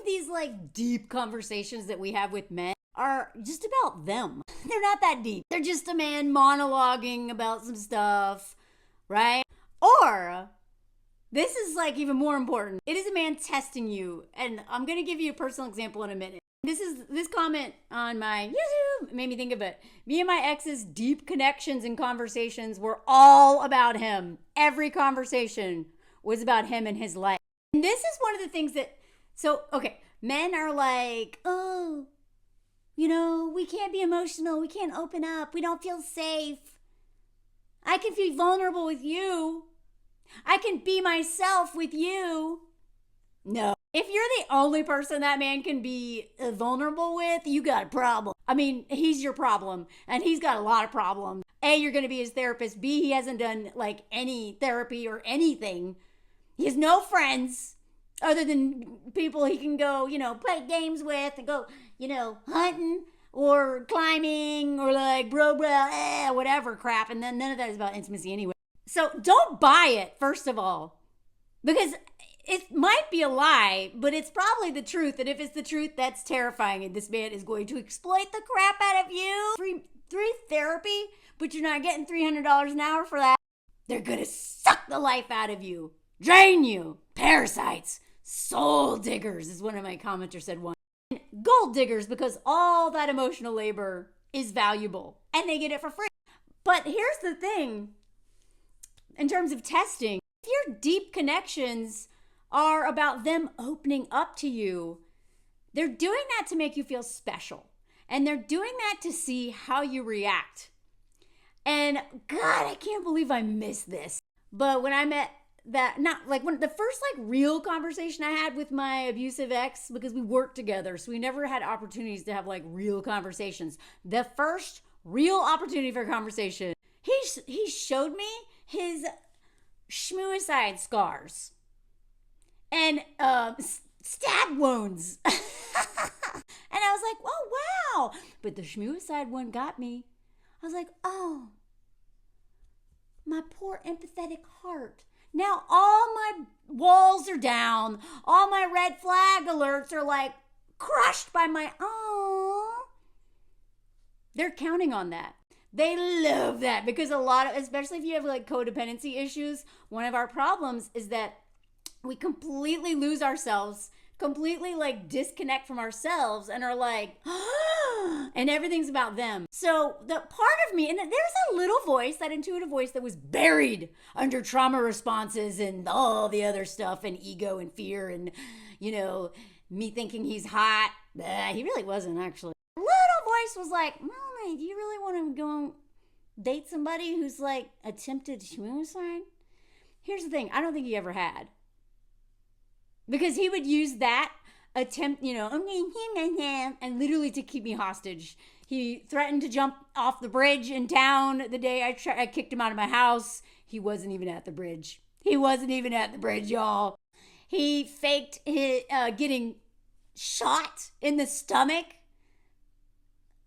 of these like deep conversations that we have with men are just about them. They're not that deep. They're just a man monologuing about some stuff, right? Or this is like even more important. It is a man testing you. And I'm going to give you a personal example in a minute. This comment on my YouTube made me think of it. Me and my ex's deep connections and conversations were all about him. Every conversation was about him and his life. And this is one of the things that, men are like, oh, we can't be emotional. We can't open up. We don't feel safe. I can feel vulnerable with you. I can be myself with you. No. If you're the only person that man can be vulnerable with, you got a problem. I mean, he's your problem, and he's got a lot of problems. A, you're going to be his therapist. B, he hasn't done like any therapy or anything. He has no friends other than people he can go, play games with and go, hunting or climbing or like whatever crap. And then none of that is about intimacy anyway. So don't buy it, first of all, because it might be a lie, but it's probably the truth. And if it's the truth, that's terrifying. And this man is going to exploit the crap out of you. Free therapy, but you're not getting $300 an hour for that. They're going to suck the life out of you, drain you. Parasites, soul diggers, is one of my commenters said once. And gold diggers, because all that emotional labor is valuable and they get it for free. But here's the thing, in terms of testing, if your deep connections are about them opening up to you, they're doing that to make you feel special. And they're doing that to see how you react. And God, I can't believe I missed this. But when I met the first real conversation I had with my abusive ex, because we worked together, so we never had opportunities to have real conversations. The first real opportunity for conversation, he showed me his schmuicide scars and stab wounds. And I was like, oh, wow. But the schmuicide one got me. I was like, oh, my poor empathetic heart. Now all my walls are down. All my red flag alerts are crushed by my, oh. They're counting on that. They love that because especially if you have codependency issues, one of our problems is that we completely lose ourselves, completely disconnect from ourselves and are and everything's about them. So the part of me, and there's a little voice, that intuitive voice that was buried under trauma responses and all the other stuff and ego and fear and, me thinking he's hot. He really wasn't actually. A little voice was like, Melanie, do you really want to go date somebody who's attempted suicide? Here's the thing. I don't think he ever had. Because he would use that attempt, and literally to keep me hostage. He threatened to jump off the bridge in town the day I kicked him out of my house. He wasn't even at the bridge. Y'all. He faked getting shot in the stomach.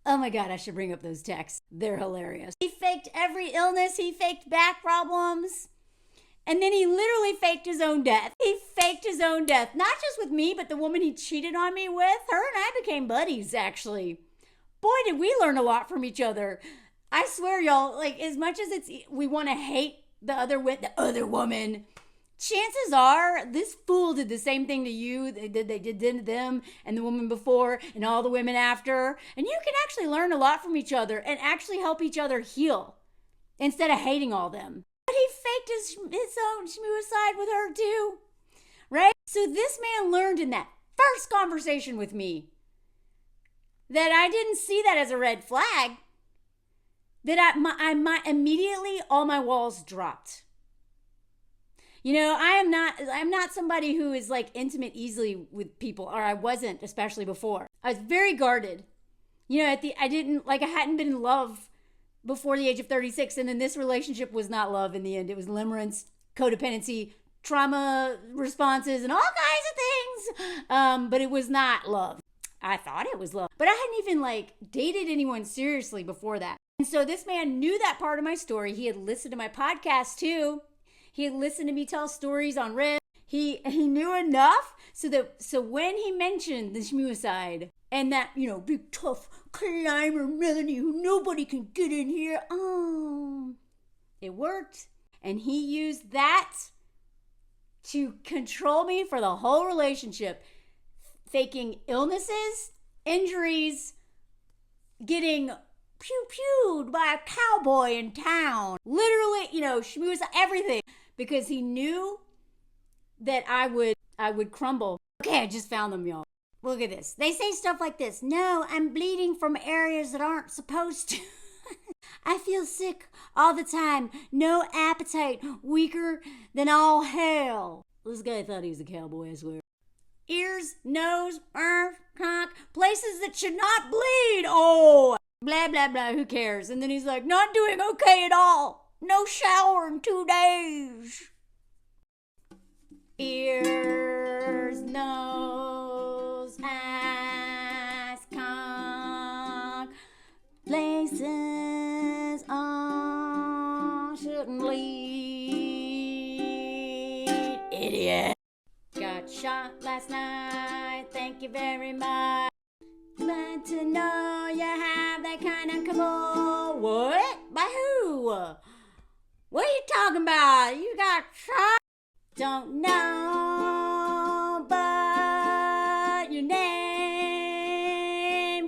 Oh my God, I should bring up those texts. They're hilarious. He faked every illness. He faked back problems. And then he literally faked his own death. Not just with me, but the woman he cheated on me with. Her and I became buddies, actually. Boy, did we learn a lot from each other. I swear, y'all, as much as we want to hate the other woman, chances are this fool did the same thing to you they did to them and the woman before and all the women after. And you can actually learn a lot from each other and actually help each other heal instead of hating all them. But he faked his own suicide with her too, right? So this man learned in that first conversation with me that I didn't see that as a red flag, that I immediately all my walls dropped. I'm not somebody who is intimate easily with people, or I wasn't, especially before. I was very guarded. I hadn't been in love before the age of 36, and then this relationship was not love in the end. It was limerence, codependency, trauma responses, and all kinds of things. But it was not love. I thought it was love. But I hadn't even dated anyone seriously before that. And so this man knew that part of my story. He had listened to my podcast too. He had listened to me tell stories on Riff. He knew enough so when he mentioned the schmuicide and that, big tough climber Melanie who nobody can get in here, it worked. And he used that to control me for the whole relationship, faking illnesses, injuries, getting pew-pewed by a cowboy in town. Literally, schmooze, everything. Because he knew that I would crumble. Okay, I just found them, y'all. Look at this. They say stuff like this. No, I'm bleeding from areas that aren't supposed to. I feel sick all the time. No appetite. Weaker than all hell. This guy thought he was a cowboy, I swear. Ears, nose, cock, places that should not bleed. Oh, blah, blah, blah. Who cares? And then he's like, not doing okay at all. No shower in 2 days. Ears, nose, ass, cock, places shouldn't bleed. Idiot. Got shot last night, thank you very much. Glad to know you have that kind of cabal. What? By who? What are you talking about? You got shot? Don't know, but your name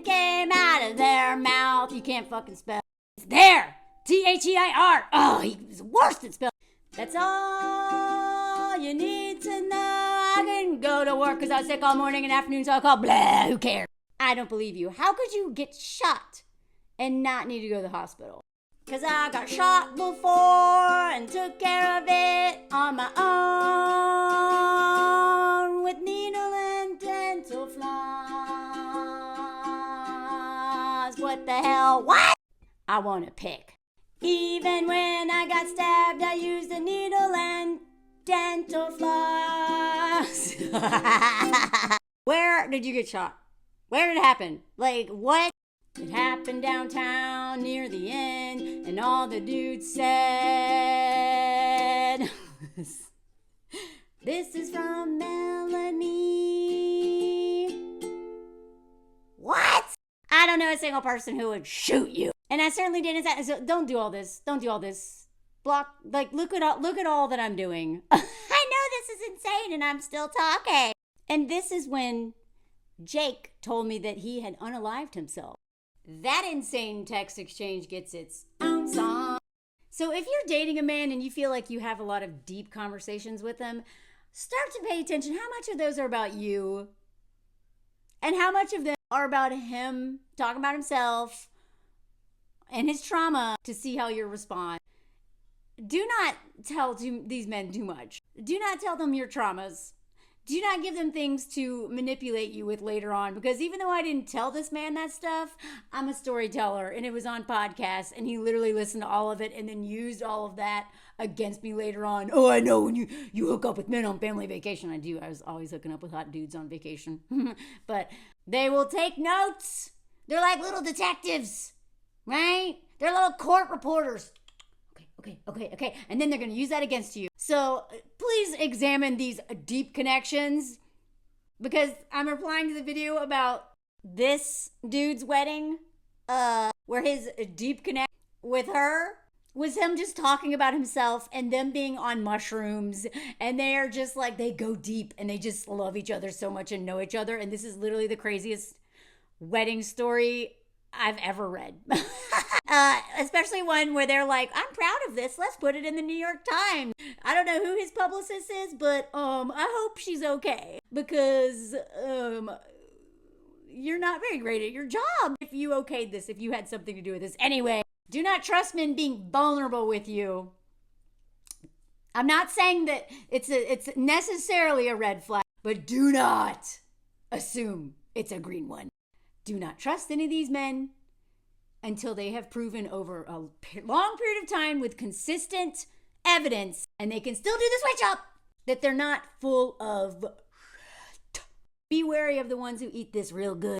came out of their mouth. You can't fucking spell. It's there. Their. Oh, he's worse at spelling. That's all you need to know. I can go to work because I was sick all morning and afternoon, so I'll call. Blah, who cares? I don't believe you. How could you get shot and not need to go to the hospital? Because I got shot before and took care of it on my own with needle and dental floss. What the hell? What? I want to pick. Even when I got stabbed, I used a needle and dental floss. Where did you get shot? Where did it happen? Like, what? It happened downtown near the end, and all the dudes said, this is from Melanie. What? I don't know a single person who would shoot you. And I certainly didn't. So don't do all this. Don't do all this. Block. Like, look at all that I'm doing. I know this is insane, and I'm still talking. And this is when Jake told me that he had unalived himself. That insane text exchange gets its own song. So if you're dating a man and you feel like you have a lot of deep conversations with him, start to pay attention. How much of those are about you? And how much of them are about him talking about himself and his trauma to see how you respond? Do not tell these men too much. Do not tell them your traumas. Do not give them things to manipulate you with later on, because even though I didn't tell this man that stuff, I'm a storyteller and it was on podcasts and he literally listened to all of it and then used all of that against me later on. Oh, I know when you hook up with men on family vacation. I do. I was always hooking up with hot dudes on vacation. But they will take notes. They're like little detectives, right? They're little court reporters. Okay. And then they're going to use that against you. So please examine these deep connections, because I'm replying to the video about this dude's wedding, where his deep connect with her was him just talking about himself and them being on mushrooms, and they are just like, they go deep and they just love each other so much and know each other. And this is literally the craziest wedding story I've ever read. Especially one where they're like, I'm proud of this. Let's put it in the New York Times. I don't know who his publicist is, but I hope she's okay, because you're not very great at your job if you okayed this, if you had something to do with this. Anyway, do not trust men being vulnerable with you. I'm not saying that it's necessarily a red flag, but do not assume it's a green one. Do not trust any of these men until they have proven over a long period of time with consistent evidence, and they can still do the switch up, that they're not full of shit. Be wary of the ones who eat this real good.